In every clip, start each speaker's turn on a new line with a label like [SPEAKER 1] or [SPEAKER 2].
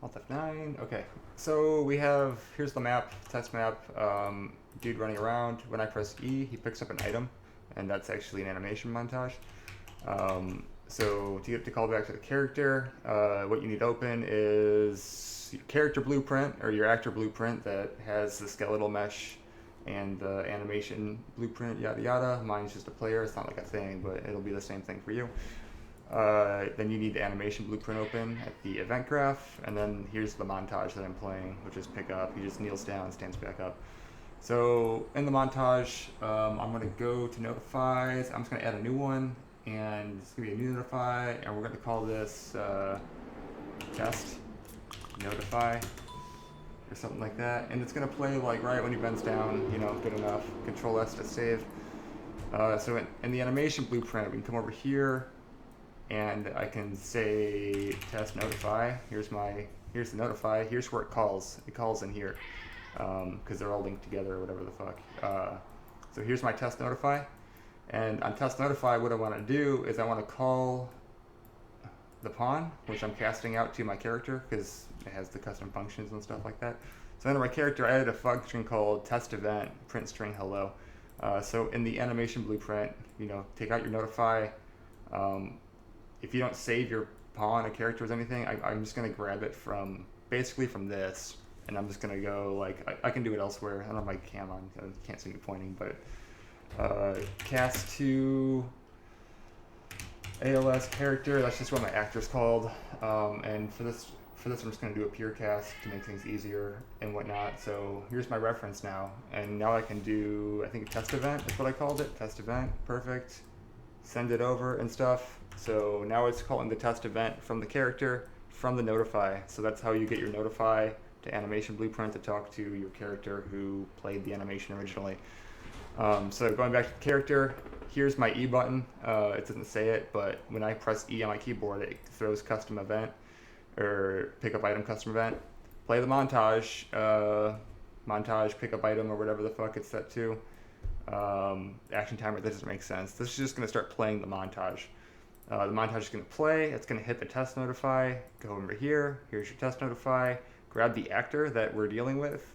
[SPEAKER 1] Alt F9. Okay, so we have, here's the map, test map. Dude running around. When I press E, he picks up an item, and that's actually an animation montage. So to get to call back to the character, what you need open is your character blueprint or your actor blueprint that has the skeletal mesh and the animation blueprint, yada yada. Mine's just a player, it's not like a thing, but it'll be the same thing for you. Then you need the animation blueprint open at the event graph, and then here's the montage that I'm playing, which is pick up. He just kneels down, stands back up. So in the montage, I'm going to go to notifies. I'm just going to add a new one, and it's going to be a new notify, and we're going to call this test notify or something like that. And it's going to play like right when he bends down, good enough. Control S to save. So in the animation blueprint, we can come over here, and I can say test notify. Here's the notify. Here's where it calls. It calls in here because they're all linked together or whatever the fuck. So here's my test notify, and on test notify, what I want to do is I want to call the pawn, which I'm casting out to my character because it has the custom functions and stuff like that. So under my character, I added a function called test event print string hello. So in the animation blueprint, take out your notify. If you don't save your pawn or character or anything, I'm just going to grab it from this, and I'm just going to go, like, I can do it elsewhere. I don't have my cam on, so you can't see me pointing, but cast to ALS character, that's just what my actor's called, and for this I'm just going to do a pure cast to make things easier and whatnot. So here's my reference now, and now I can do, I think, test event is what I called it, test event, perfect, send it over and stuff. So now it's calling the test event from the character, from the notify. So that's how you get your notify to animation blueprint to talk to your character who played the animation originally. So going back to the character, here's my E button. It doesn't say it, but when I press E on my keyboard, it throws custom event or pick up item custom event. Play the montage, pick up item or whatever the fuck it's set to. Action timer, that doesn't make sense. This is just going to start playing the montage. The montage is going to play, it's going to hit the test notify, go over here, here's your test notify, grab the actor that we're dealing with,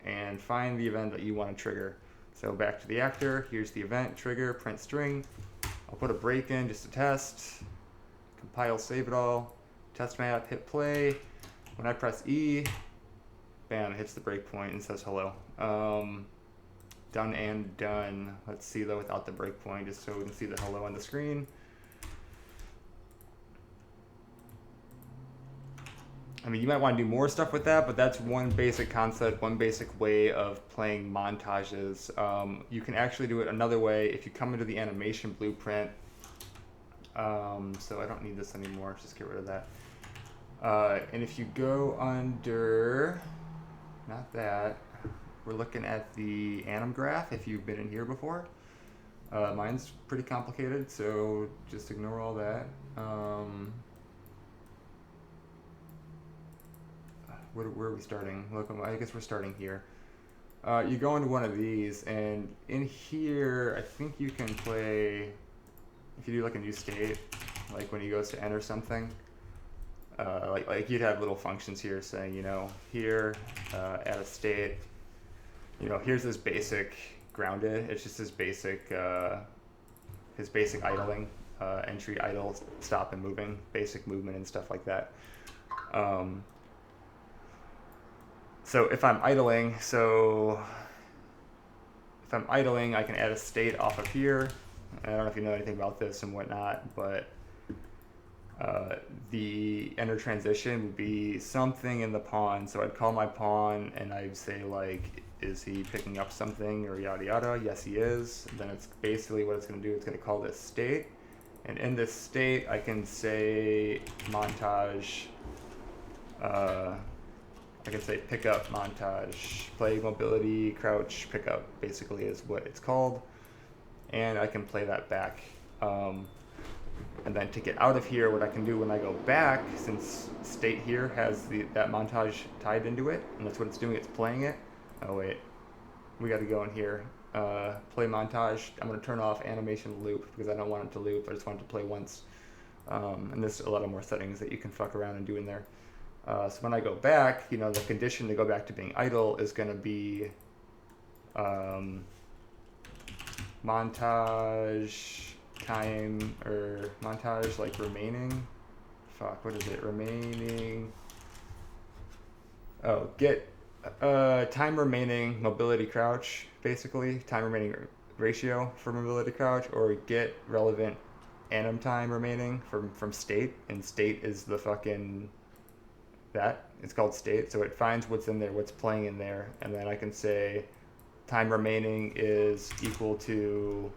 [SPEAKER 1] and find the event that you want to trigger. So back to the actor, here's the event, trigger, print string. I'll put a break in just to test, compile, save it all, test map, hit play. When I press E, bam, it hits the breakpoint and says hello. Done and done. Let's see though without the breakpoint, just so we can see the hello on the screen. I mean, you might want to do more stuff with that, but that's one basic concept, one basic way of playing montages. You can actually do it another way if you come into the animation blueprint. So I don't need this anymore, just get rid of that. And if you go under, not that, we're looking at the anim graph if you've been in here before. Mine's pretty complicated, so just ignore all that. Where are we starting? Look, I guess we're starting here. You go into one of these, and in here, I think you can play, if you do like a new state, like when he goes to enter something, like you'd have little functions here saying, here, add a state, here's this basic grounded, it's just his basic idling, entry, idle, stop and moving, basic movement and stuff like that. So if I'm idling, I can add a state off of here. I don't know if you know anything about this and whatnot, but the enter transition would be something in the pawn. So I'd call my pawn and I'd say, like, is he picking up something or yada yada? Yes, he is. And then it's basically what it's going to do. It's going to call this state. And in this state, I can say montage. I can say pickup montage, play mobility, crouch, pickup, basically is what it's called. And I can play that back. And then to get out of here, what I can do when I go back, since state here has that montage tied into it, and that's what it's doing, it's playing it. Oh wait, we got to go in here. Play montage. I'm going to turn off animation loop because I don't want it to loop. I just want it to play once. And there's a lot of more settings that you can fuck around and do in there. So when I go back, the condition to go back to being idle is going to be montage time, or montage like remaining. Fuck, what is it? Remaining. Oh, get time remaining mobility crouch, basically. Time remaining ratio for mobility crouch, or get relevant anim time remaining from state. And state is the fucking that. It's called state. So it finds what's in there, what's playing in there. And then I can say time remaining is equal to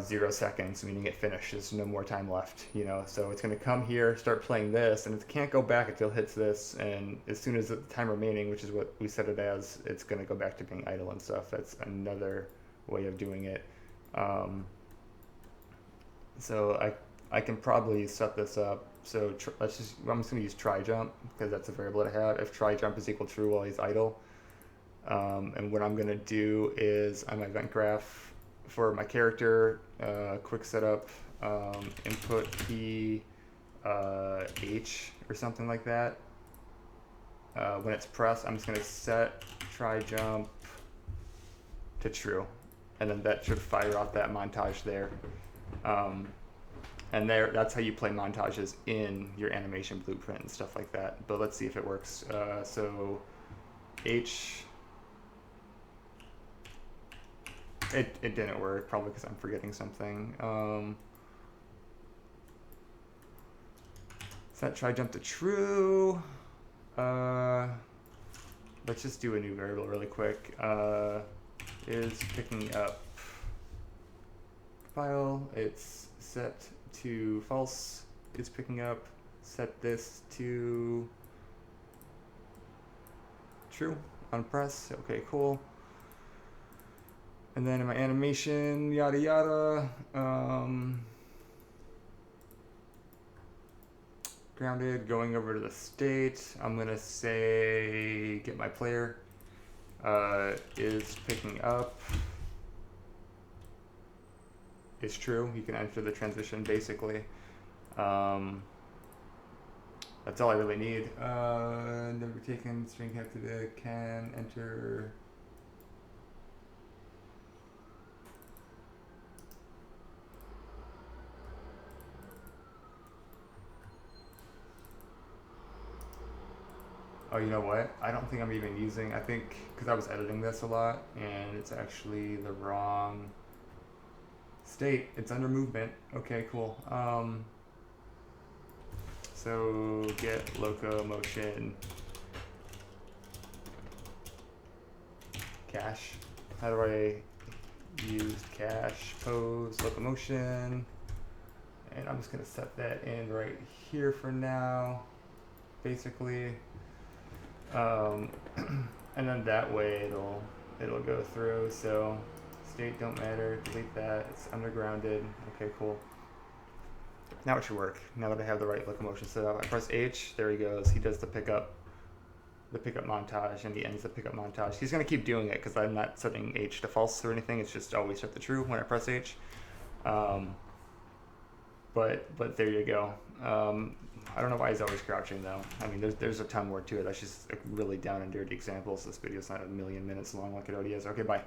[SPEAKER 1] 0 seconds, meaning it finished. There's no more time left, So it's going to come here, start playing this, and it can't go back until it hits this. And as soon as the time remaining, which is what we set it as, it's going to go back to being idle and stuff. That's another way of doing it. So I can probably set this up. So I'm just going to use try jump because that's a variable that I have. If try jump is equal to true while he's idle. And what I'm going to do is on my event graph, for my character, quick setup, input P H or something like that. When it's pressed, I'm just going to set try jump to true, and then that should fire off that montage there. And that's how you play montages in your animation blueprint and stuff like that. But let's see if it works. So H. It didn't work, probably because I'm forgetting something. Set try jump to true. Let's just do a new variable really quick. Is picking up file. It's set to false. It's picking up. Set this to true on press. Okay, cool. And then in my animation, yada yada, grounded, going over to the state, I'm gonna say get my player is picking up is true. You can enter the transition basically. That's all I really need. Never taken string captive can enter. Oh, you know what? I don't think I'm even using, I think, because I was editing this a lot, and it's actually the wrong state. It's under movement. Okay, cool. So get locomotion cache. How do I use cache pose locomotion? And I'm just gonna set that in right here for now, basically. And then that way it'll go through. So state don't matter, delete that, it's undergrounded. Okay, cool. Now it should work. Now that I have the right locomotion set up, I press H, there he goes. He does the pickup montage, and he ends the pickup montage. He's gonna keep doing it because I'm not setting H to false or anything. It's just always set to true when I press H. But there you go. I don't know why he's always crouching though. I mean, there's a ton more to it. That's just a really down and dirty example. So this video's not a million minutes long like it already is. Okay, bye.